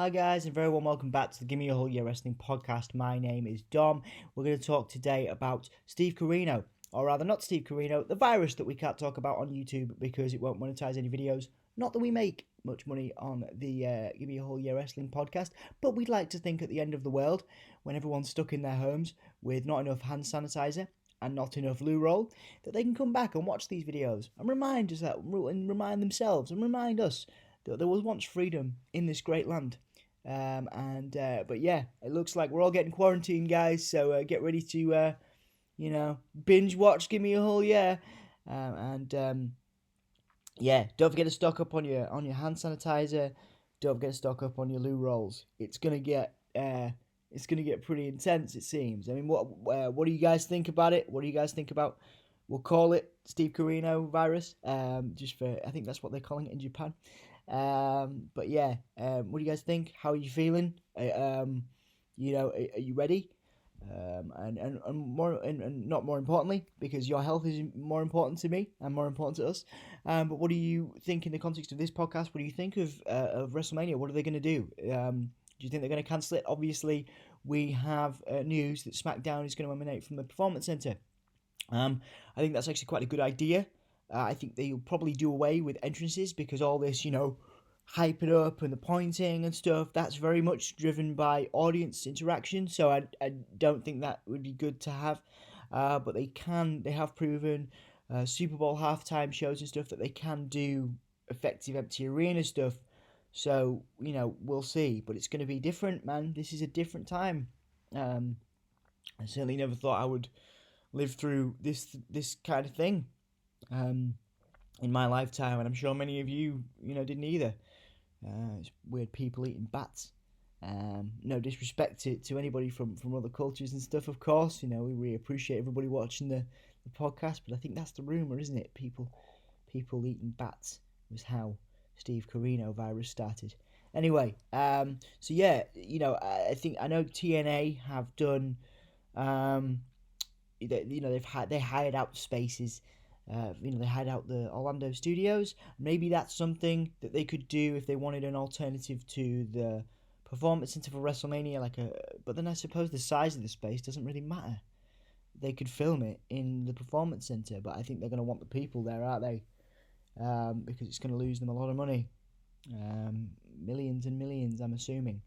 Hi guys, and very warm welcome back to the Gimme a Whole Year Wrestling podcast. My name is Dom. We're going to talk today about Steve Corino, or rather not Steve Corino, the virus that we can't talk about on YouTube because it won't monetize any videos. Not that we make much money on the Gimme a Whole Year Wrestling podcast, but we'd like to think at the end of the world, when everyone's stuck in their homes with not enough hand sanitizer and not enough loo roll, that they can come back and watch these videos and remind us that, and remind themselves and remind us that there was once freedom in this great land. But yeah, it looks like we're all getting quarantined, guys. So get ready to, binge watch. Give me a whole year, yeah. Don't forget to stock up on your hand sanitizer. Don't forget to stock up on your loo rolls. It's gonna get pretty intense. It seems. I mean, what do you guys think about it? What do you guys think about? We'll call it Steve Corino virus. Just for I think that's what they're calling it in Japan. But yeah, what do you guys think? How are you feeling? Are you ready? And not more importantly, because your health is more important to me and more important to us. But what do you think in the context of this podcast? What do you think of WrestleMania? What are they going to do? Do you think they're going to cancel it? Obviously, we have news that SmackDown is going to emanate from the Performance Center. I think that's actually quite a good idea. I think they'll probably do away with entrances because all this, hype it up and the pointing and stuff, that's very much driven by audience interaction. So I don't think that would be good to have. But they have proven Super Bowl halftime shows and stuff that they can do effective empty arena stuff. So, we'll see. But it's going to be different, man. This is a different time. I certainly never thought I would live through this kind of thing in my lifetime, and I'm sure many of you, didn't either. It's weird people eating bats. No disrespect to anybody from other cultures and stuff, of course. We really appreciate everybody watching the podcast, but I think that's the rumour, isn't it? People eating bats was how Steve Corino virus started. Anyway, so yeah, I know TNA have done. They hired out spaces. They hired out the Orlando studios. Maybe that's something that they could do if they wanted an alternative to the Performance Center for WrestleMania. But then I suppose the size of the space doesn't really matter. They could film it in the Performance Center, but I think they're going to want the people there, aren't they? Because it's going to lose them a lot of money, millions and millions, I'm assuming.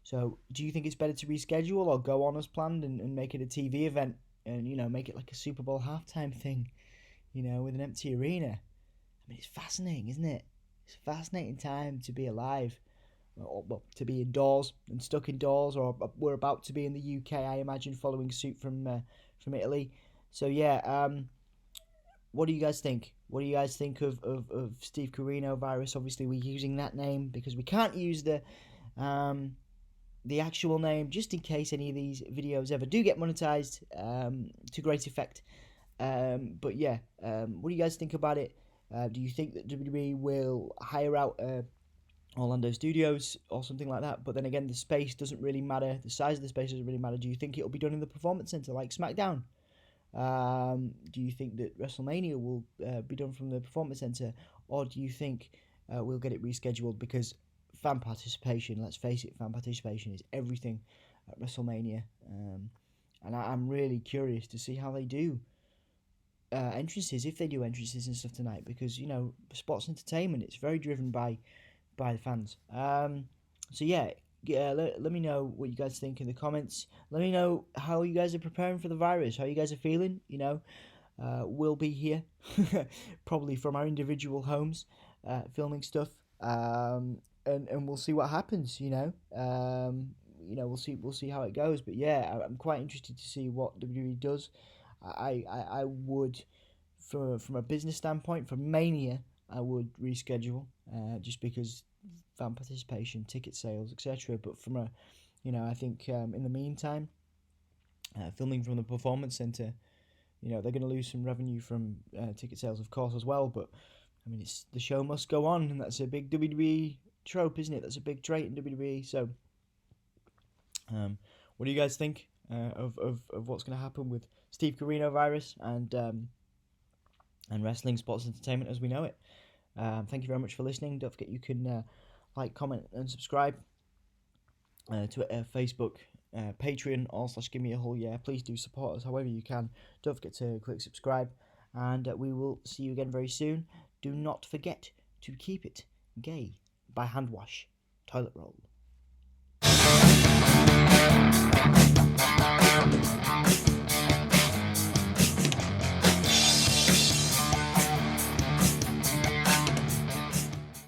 So, do you think it's better to reschedule or go on as planned and make it a TV event and make it like a Super Bowl halftime thing? With an empty arena. I mean, it's fascinating, isn't it? It's a fascinating time to be alive. Well, to be indoors and stuck indoors, or we're about to be in the UK, I imagine, following suit from Italy. So, yeah, what do you guys think? What do you guys think of Steve Corino virus? Obviously, we're using that name because we can't use the actual name, just in case any of these videos ever do get monetized to great effect. But yeah, what do you guys think about it? Do you think that WWE will hire out Orlando Studios or something like that? But then again, the space doesn't really matter. The size of the space doesn't really matter. Do you think it'll be done in the Performance Center like SmackDown? Do you think that WrestleMania will be done from the Performance Center? Or do you think we'll get it rescheduled? Because fan participation, let's face it, fan participation is everything at WrestleMania. And I'm really curious to see how they do entrances, if they do entrances and stuff tonight, because sports entertainment, it's very driven by the fans. So yeah, let me know what you guys think in the comments. Let me know how you guys are preparing for the virus, how you guys are feeling. We'll be here probably from our individual homes filming stuff, and we'll see what happens. We'll see how it goes. But yeah, I'm quite interested to see what WWE does. I would, from a business standpoint, for Mania, I would reschedule just because fan participation, ticket sales, etc. But from I think in the meantime, filming from the Performance Center, they're going to lose some revenue from ticket sales, of course, as well. But I mean, it's the show must go on, and that's a big WWE trope, isn't it? That's a big trait in WWE. So, what do you guys think of what's going to happen with Steve Corino virus and wrestling, sports entertainment as we know it? Thank you very much for listening. Don't forget you can like, comment and subscribe. Twitter, Facebook, Patreon, /Gimme a Hull. Yeah, please do support us however you can. Don't forget to click subscribe, and we will see you again very soon. Do not forget to keep it gay by hand wash, toilet roll.